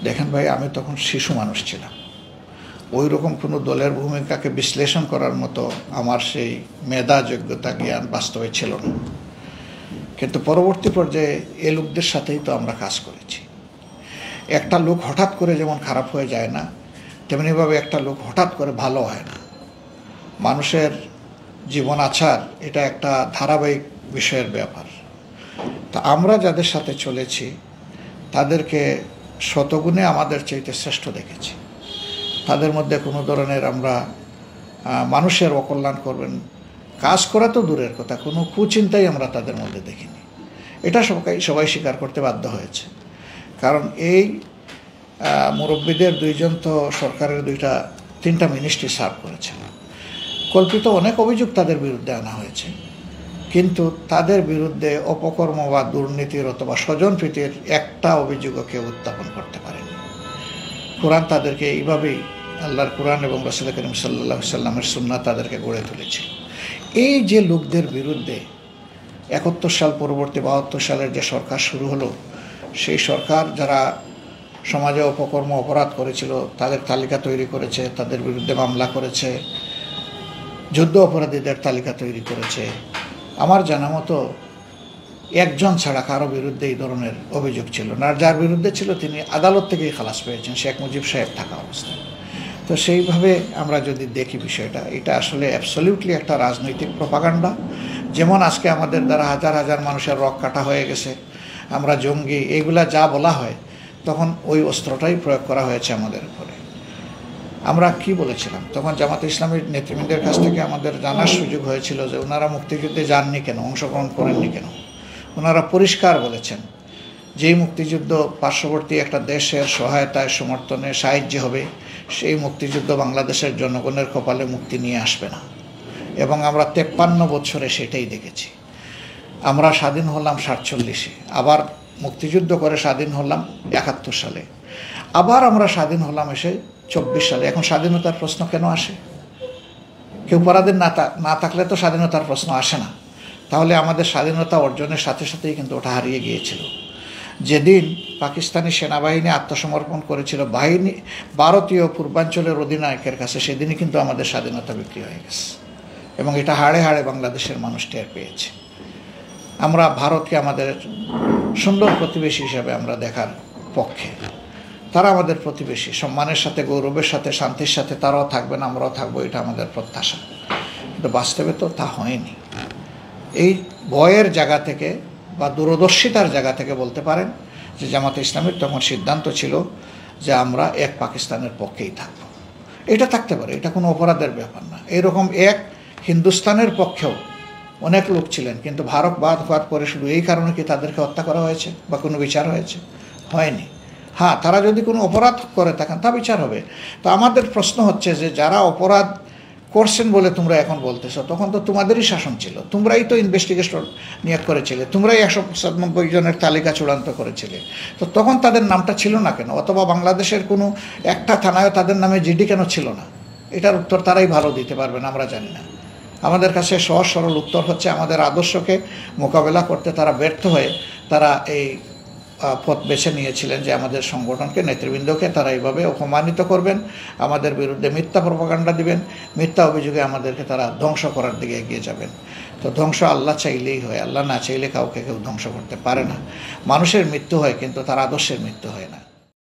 দেখেন ভাই, আমি তখন শিশু মানুষ ছিলাম, ওই রকম কোনো দলের ভূমিকাকে বিশ্লেষণ করার মতো আমার সেই মেধা, যোগ্যতা, জ্ঞান বাস্তবে ছিল না। কিন্তু পরবর্তী পর্যায়ে এ লোকদের সাথেই তো আমরা কাজ করেছি। একটা লোক হঠাৎ করে যেমন খারাপ হয়ে যায় না, তেমনিভাবে একটা লোক হঠাৎ করে ভালো হয় না। মানুষের জীবন আচার এটা একটা ধারাবাহিক বিষয়ের ব্যাপার। তা আমরা যাদের সাথে চলেছি তাদেরকে শতগুণে আমাদের চাইতে শ্রেষ্ঠ দেখেছি। তাদের মধ্যে কোনো ধরনের আমরা মানুষের অকল্যাণ করবেন কাজ করা তো দূরের কথা, কোনো কুচিন্তাই আমরা তাদের মধ্যে দেখিনি। এটা সবাই স্বীকার করতে বাধ্য হয়েছে। কারণ এই মুরব্বীদের দুইজন তো সরকারের 3টা মিনিস্ট্রি সার্ভ করেছিল। কল্পিত অনেক অভিযোগ তাদের বিরুদ্ধে আনা হয়েছে, কিন্তু তাদের বিরুদ্ধে অপকর্ম বা দুর্নীতির অথবা স্বজনপ্রীতির একটা অভিযোগও কেউ উত্থাপন করতে পারেনি। কোরআন তাদেরকে এইভাবেই, আল্লাহর কোরআন এবং রাসূল করিম সাল্লাল্লাহু আলাইহি সাল্লামের সুন্নাহ তাদেরকে গড়ে তুলেছিল। এই যে লোকদের বিরুদ্ধে 71 সাল পরবর্তী 72 সালের যে সরকার শুরু হলো, সেই সরকার যারা সমাজে অপকর্ম অপরাধ করেছিল তাদের তালিকা তৈরি করেছে, তাদের বিরুদ্ধে মামলা করেছে, যুদ্ধ অপরাধীদের তালিকা তৈরি করেছে। আমার জানা মতো একজন ছাড়া কারো বিরুদ্ধে এই ধরনের অভিযোগ ছিল না। যার বিরুদ্ধে ছিল তিনি আদালত থেকেই খালাস পেয়েছেন, শেখ মুজিব সাহেব থাকা অবস্থায়। তো সেইভাবে আমরা যদি দেখি বিষয়টা, এটা আসলে অ্যাবসলিউটলি একটা রাজনৈতিক প্রপাগান্ডা। যেমন আজকে আমাদের দ্বারা হাজার হাজার মানুষের রক কাটা হয়ে গেছে, আমরা জঙ্গি, এইগুলা যা বলা হয়, তখন ওই অস্ত্রটাই প্রয়োগ করা হয়েছে আমাদের উপরে। আমরা কি বলেছিলাম তখন? জামাতে ইসলামীর নেতৃবৃন্দের কাছ থেকে আমাদের জানার সুযোগ হয়েছিল যে ওনারা মুক্তিযুদ্ধে যাননি কেন, অংশগ্রহণ করেননি কেন। ওনারা পরিষ্কার বলেছেন যেই মুক্তিযুদ্ধ পার্শ্ববর্তী একটা দেশের সহায়তায়, সমর্থনে, সাহায্যে হবে, সেই মুক্তিযুদ্ধ বাংলাদেশের জনগণের কপালে মুক্তি নিয়ে আসবে না। এবং আমরা 53 বছরে সেটাই দেখেছি। আমরা স্বাধীন হলাম 47-এ, আবার মুক্তিযুদ্ধ করে স্বাধীন হলাম 71 সালে, আবার আমরা স্বাধীন হলাম এসে 24 সালে। এখন স্বাধীনতার প্রশ্ন কেন আসে? কেউ পরাধীন না থাকলে তো স্বাধীনতার প্রশ্ন আসে না। তাহলে আমাদের স্বাধীনতা অর্জনের সাথে সাথেই কিন্তু ওটা হারিয়ে গিয়েছিল। যেদিন পাকিস্তানি সেনাবাহিনী আত্মসমর্পণ করেছিল ভারতীয় পূর্বাঞ্চলের অধিনায়কের কাছে, সেদিনই কিন্তু আমাদের স্বাধীনতা বিক্রি হয়ে গেছে এবং এটা হাড়ে হাড়ে বাংলাদেশের মানুষ টের পেয়েছে। আমরা ভারতকে আমাদের সুন্দর প্রতিবেশী হিসাবে আমরা দেখার পক্ষে। তারা আমাদের প্রতিবেশী, সম্মানের সাথে, গৌরবের সাথে, শান্তির সাথে তারাও থাকবেন, আমরাও থাকবো, এটা আমাদের প্রত্যাশা। কিন্তু বাস্তবে তো তা হয়নি। এই ভয়ের জায়গা থেকে বা দূরদর্শিতার জায়গা থেকে বলতে পারেন যে জামাতে ইসলামীর তখন সিদ্ধান্ত ছিল যে আমরা এক পাকিস্তানের পক্ষেই থাকব। এটা থাকতে পারে, এটা কোনো অপরাধের ব্যাপার না। এরকম এক হিন্দুস্তানের পক্ষেও অনেক লোক ছিলেন, কিন্তু ভারত বাদ হওয়ার পরে শুধু এই কারণে কি তাদেরকে হত্যা করা হয়েছে বা কোনো বিচার হয়েছে? হয়নি। হ্যাঁ, তারা যদি কোনো অপরাধ করে থাকেন তা বিচার হবে। তো আমাদের প্রশ্ন হচ্ছে যে যারা অপরাধ করছেন বলে তোমরা এখন বলতেছো, তখন তো তোমাদেরই শাসন ছিল, তোমরাই তো ইনভেস্টিগেশন নিয়োগ করেছিলে, তোমরাই 197 জনের তালিকা চূড়ান্ত করেছিলে। তো তখন তাদের নামটা ছিল না কেন? অথবা বাংলাদেশের কোনো একটা থানায় তাদের নামে জিডি কেন ছিল না? এটার উত্তর তারাই ভালো দিতে পারবেন, আমরা জানি না। আমাদের কাছে সহজ সরল উত্তর হচ্ছে আমাদের আদর্শকে মোকাবেলা করতে তারা ব্যর্থ হয়ে তারা এই পথ বেছে নিয়েছিলেন যে আমাদের সংগঠনকে, নেতৃবৃন্দকে তারা এইভাবে অপমানিত করবেন, আমাদের বিরুদ্ধে মিথ্যা প্রপাগান্ডা দিবেন, মিথ্যা অভিযোগে আমাদেরকে তারা ধ্বংস করার দিকে এগিয়ে যাবেন। তো ধ্বংস আল্লাহ চাইলেই হয়, আল্লাহ না চাইলে কাউকে কেউ ধ্বংস করতে পারে না। মানুষের মৃত্যু হয় কিন্তু তার আদর্শের মৃত্যু হয় না।